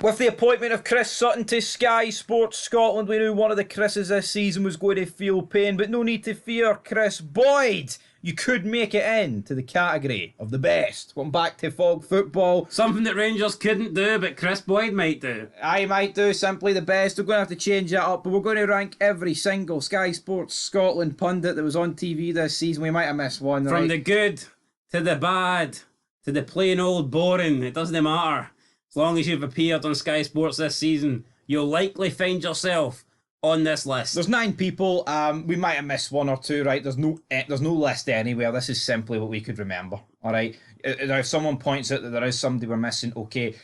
With the appointment of KRIS Sutton to Sky Sports Scotland, we knew one of the Chris's this season was going to feel pain, but no need to fear, Kris Boyd. You could make it into the category of the best. Going back to fog football. Something that Rangers couldn't do, but Kris Boyd might do. I might do simply the best. We're going to have to change that up, but we're going to rank every single Sky Sports Scotland pundit that was on TV this season. We might have missed one. From the good to the bad to the plain old boring, it doesn't matter. As long as you've appeared on Sky Sports this season, you'll likely find yourself on this list. There's 9 people. We might have missed 1 or 2, right? There's no list anywhere. This is simply what we could remember, all right? If someone points out that there is somebody we're missing, okay.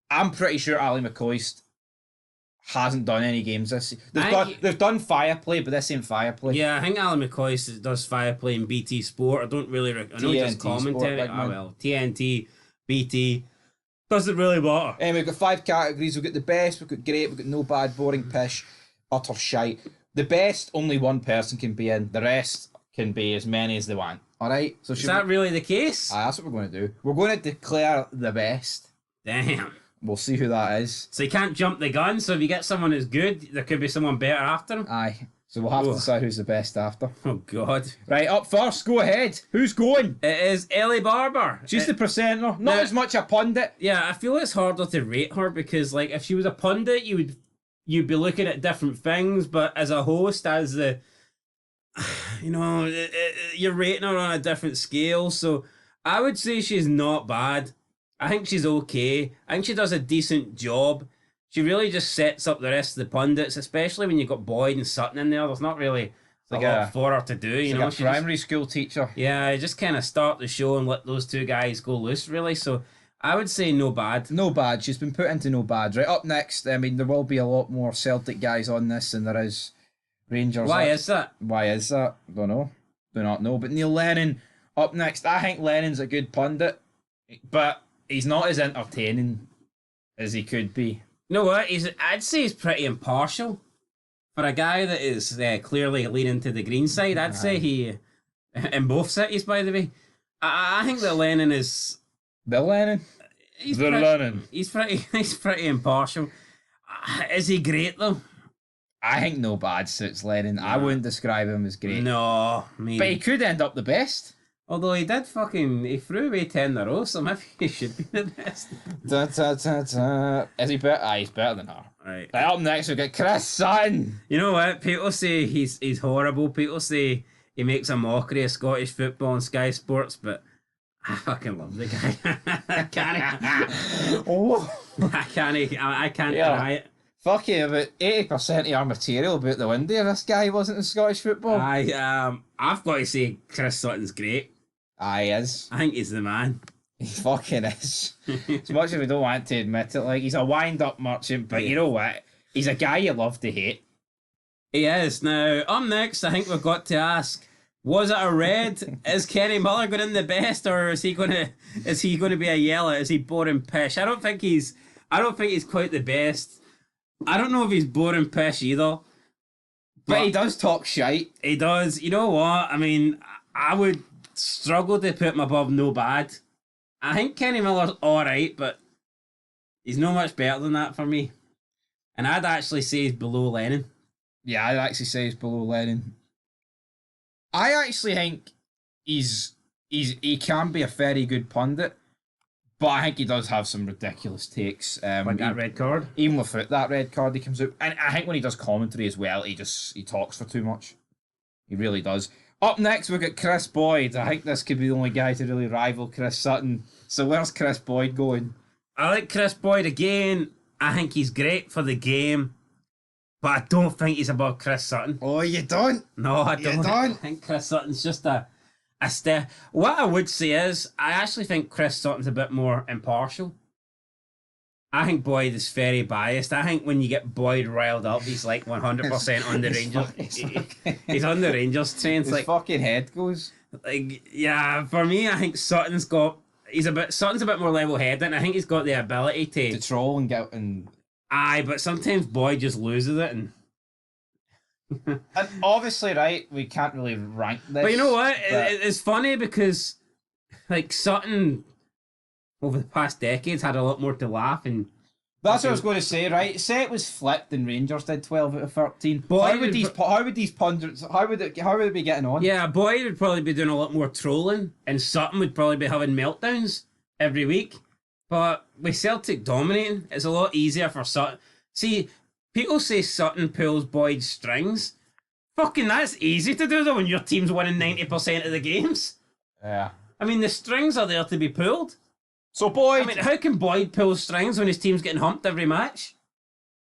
I'm pretty sure Ali McCoist hasn't done any games this season. They've done Fireplay, but this ain't Fireplay. Yeah, I think Ali McCoist does Fireplay in BT Sport. I don't really... I know he does commentary. TNT, BT... Doesn't really matter. We've got 5 categories. We've got the best, we've got great, we've got no bad, boring, pish, utter shite. The best, only one person can be in. The rest can be as many as they want. Alright? So is that really the case? That's what we're going to do. We're going to declare the best. Damn. We'll see who that is. So you can't jump the gun, so if you get someone who's good, there could be someone better after him? Aye. So we'll have to decide who's the best after. Oh, God. Right, up first, go ahead. Who's going? It is Eilidh Barbour. She's the presenter, not as much a pundit. Yeah, I feel it's harder to rate her because, like, if she was a pundit, you'd be looking at different things, but as a host, as the... You know, you're rating her on a different scale, so I would say she's not bad. I think she's okay. I think she does a decent job. She really just sets up the rest of the pundits, especially when you've got Boyd and Sutton in there. There's not really a lot for her to do, you know. Like a primary school teacher. Yeah, just kind of start the show and let those 2 guys go loose, really. So I would say no bad. No bad. She's been put into no bad. Right, up next, I mean, there will be a lot more Celtic guys on this than there is Rangers. Why is that? Don't know. Do not know. But Neil Lennon up next. I think Lennon's a good pundit, but he's not as entertaining as he could be. You know what? I'd say he's pretty impartial. For a guy that is clearly leaning to the green side, I'd say he... In both cities, by the way. I think that Lennon is... The Lennon? Lennon. He's pretty impartial. Is he great, though? I think no bad suits Lennon. I wouldn't describe him as great. No, maybe. But he could end up the best. Although he threw away 10 in a row, so maybe he should be the best. Is he better? He's better than her. Right. Up next, we've got KRIS Sutton. You know what? People say he's horrible. People say he makes a mockery of Scottish football on Sky Sports, but I fucking love the guy. I can't deny it. Fuck you, about 80% of our material about the windy if this guy wasn't in Scottish football. I've got to say KRIS Sutton's great. He is. I think he's the man. He fucking is. As much as we don't want to admit it, like, he's a wind-up merchant, but you know what? He's a guy you love to hate. He is. Now, up next, I think we've got to ask, was it a red? Is Kenny Miller going in the best, or is he going to be a yellow? Is he boring pish? I don't think he's quite the best. I don't know if he's boring pish either. But he does talk shite. He does. You know what? I mean, I would struggle to put him above no bad. I think Kenny Miller's alright, but he's no much better than that for me. And I'd actually say he's below Lennon. Yeah, I'd actually say he's below Lennon. I actually think he can be a very good pundit, but I think he does have some ridiculous takes. Like that red card? Even with that red card he comes out. And I think when he does commentary as well, he talks for too much. He really does. Up next, we've got Kris Boyd. I think this could be the only guy to really rival KRIS Sutton. So where's Kris Boyd going? I like Kris Boyd again. I think he's great for the game, but I don't think he's above KRIS Sutton. Oh, you don't? No, I don't. You don't? I think KRIS Sutton's just a step. What I would say is, I actually think KRIS Sutton's a bit more impartial. I think Boyd is very biased. I think when you get Boyd riled up, he's like 100% on the Rangers. He's on the Rangers train. His fucking head goes. Like, yeah, for me, I think Sutton's a bit more level-headed, and I think he's got the ability to troll and get and. Aye, but sometimes Boyd just loses it, and obviously, right, we can't really rank this. But you know what? It's funny because, like, Sutton over the past decades had a lot more to laugh, and That's what I was going to say, right? Say it was flipped and Rangers did 12 out of 13. Boy, How would these pundits, how would they be getting on? Yeah, Boyd would probably be doing a lot more trolling, and Sutton would probably be having meltdowns every week. But with Celtic dominating, it's a lot easier for Sutton. See, people say Sutton pulls Boyd's strings. Fucking that's easy to do though when your team's winning 90% of the games. Yeah. I mean, the strings are there to be pulled. So Boyd... I mean, how can Boyd pull strings when his team's getting humped every match?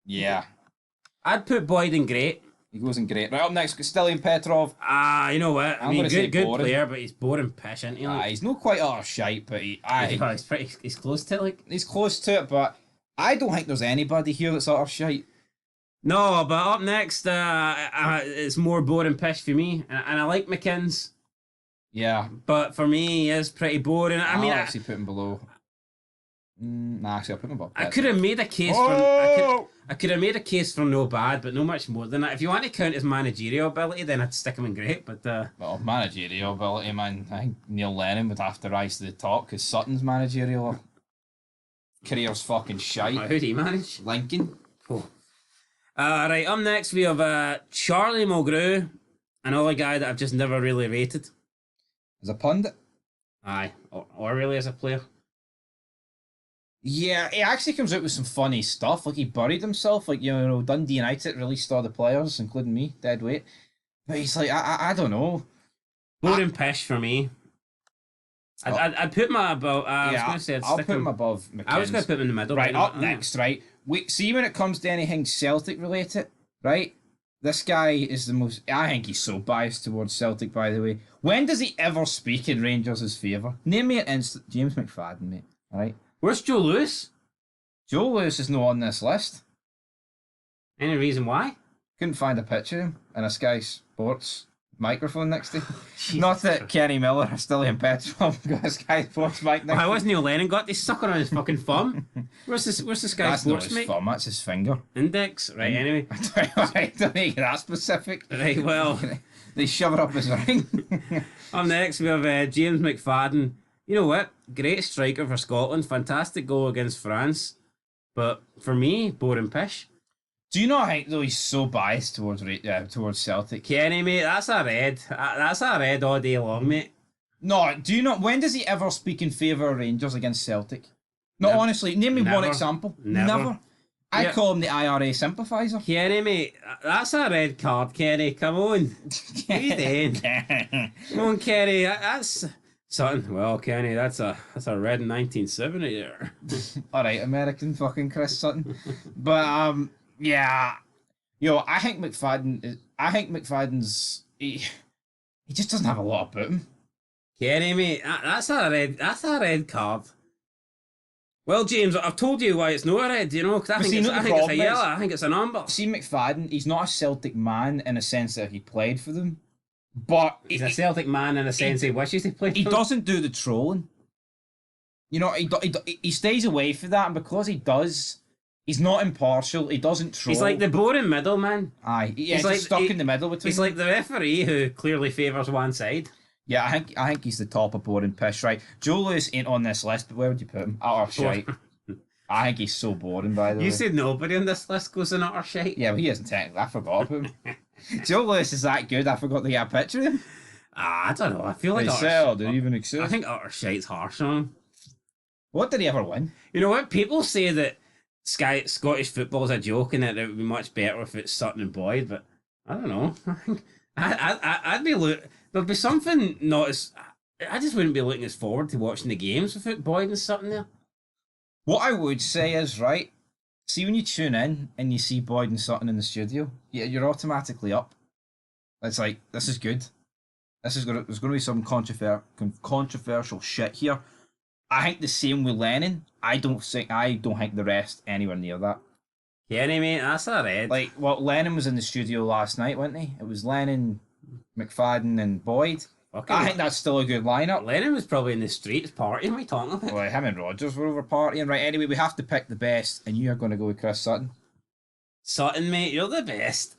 Yeah. I'd put Boyd in great. He goes in great. Right, up next, Stilian Petrov. You know what? I mean, good player, but he's boring pish, isn't he? He's not quite utter shite, but he's close to it, like. He's close to it, but I don't think there's anybody here that's utter shite. No, but up next, it's more boring pish for me, and I like McKinn's. Yeah. But for me, he is pretty boring. I'll actually put him below. Actually, I'll put him above. I could have made a case for... I could have made a case for no bad, but no much more than that. If you want to count his managerial ability, then I'd stick him in great, but... Well, managerial ability, man. I think Neil Lennon would have to rise to the top, because Sutton's managerial career's fucking shite. Who'd he manage? Lincoln. Oh. Right, up next we have Charlie Mulgrew, another guy that I've just never really rated. As a pundit? Aye, or really as a player. Yeah, he actually comes out with some funny stuff. Like, he buried himself. Like, you know, Dundee United released all the players, including me, dead weight. But he's like, I don't know. Boring pish for me. I'd put him above... I'll put him above McKinn's. I was going to put him in the middle. Right, up next, right? See, when it comes to anything Celtic related, right? This guy is the most... I think he's so biased towards Celtic, by the way. When does he ever speak in Rangers' favour? Name me an instant... James McFadden, mate. All right? Where's Joe Lewis? Joe Lewis is not on this list. Any reason why? Couldn't find a picture of him in a Sky Sports microphone next to him. Not that Kenny Miller or Stilian Petrov got a Sky Sports mic next to him. Why wasn't Neil Lennon got this sucker on his fucking thumb? Where's the Sky That's Sports not his mic? thumb, that's his finger. Index? Right, anyway. I don't make it that specific. Right, well. They shove it up his ring. Up next, we have James McFadden. You know what? Great striker for Scotland. Fantastic goal against France. But for me, boring pish. Do you not think, though, he's so biased towards Celtic? Kenny, mate, that's a red. That's a red all day long, mate. No, do you not? When does he ever speak in favour of Rangers against Celtic? No, honestly, name me one example. Never. I call him the IRA sympathiser. Kenny, mate, that's a red card, Kenny. Come on. What are you doing? Come on, Kenny. That's... Sutton, well, Kenny, that's a red in 1970 there. All right, American fucking KRIS Sutton. But yeah, I think McFadden's he just doesn't have a lot about him. Kenny, mate, that's a red card. Well, James, I've told you why it's not a red. You know, because I think it's a yellow. I think it's an amber. See, McFadden, he's not a Celtic man in a sense that he played for them. But he's a Celtic man in a sense he wishes he played. He doesn't do the trolling. You know, he stays away from that, and because he does, he's not impartial. He doesn't troll. He's like the boring middleman. Aye, yeah, he's like stuck in the middle between. He's like the referee who clearly favours one side. Yeah, I think he's the top of boring pish. Right, Joe Lewis ain't on this list, but where would you put him? Utter shite. I think he's so boring, by the way. You said nobody on this list goes in utter shite. Yeah, but he isn't technically. I forgot about him. Joe Lewis is that good. I forgot to get a picture of him. I don't know. I feel like did he even exist? I think utter shite's harsh on him. What did he ever win? You know what? People say that Scottish football is a joke and that it would be much better if it's Sutton and Boyd, but I don't know. I'd be there'd be something not as. I just wouldn't be looking as forward to watching the games without Boyd and Sutton there. What I would say is, right, see when you tune in and you see Boyd and Sutton in the studio, you're automatically up. It's like, this is good. There's going to be some controversial shit here. I think the same with Lennon. I don't think the rest anywhere near that. Yeah, mate, that's a red. Like, Lennon was in the studio last night, wasn't he? It was Lennon, McFadden, and Boyd. I think that's still a good lineup. Lennon was probably in the streets partying. What are you talking about? Well, him and Rodgers were over partying. Right, anyway, we have to pick the best, and you are going to go with KRIS Sutton. Sutton, mate, you're the best.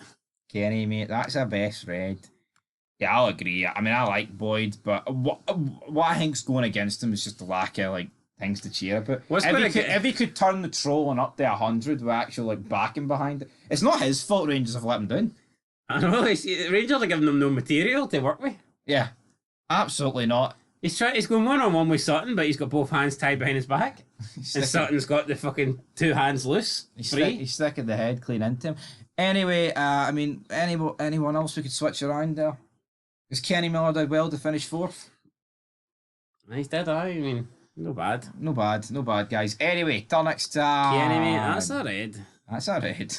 Kenny, mate, that's our best red. Yeah, I'll agree. I mean, I like Boyd, but what I think's going against him is just the lack of, like, things to cheer about. What's gonna get- If he could turn the trolling up to 100 with actual like backing behind it, it's not his fault Rangers have let him down. I know, Rangers are giving them no material to work with. Yeah, absolutely not. He's going 1-on-1 with Sutton, but he's got both hands tied behind his back. And Sutton's got the fucking 2 hands loose. He's sticking the head clean into him. Anyway, I mean, anyone else we could switch around there? Because Kenny Miller did well to finish 4th. He's dead, I mean, no bad. No bad, guys. Anyway, till next time. Kenny, mate, that's a red. That's a red.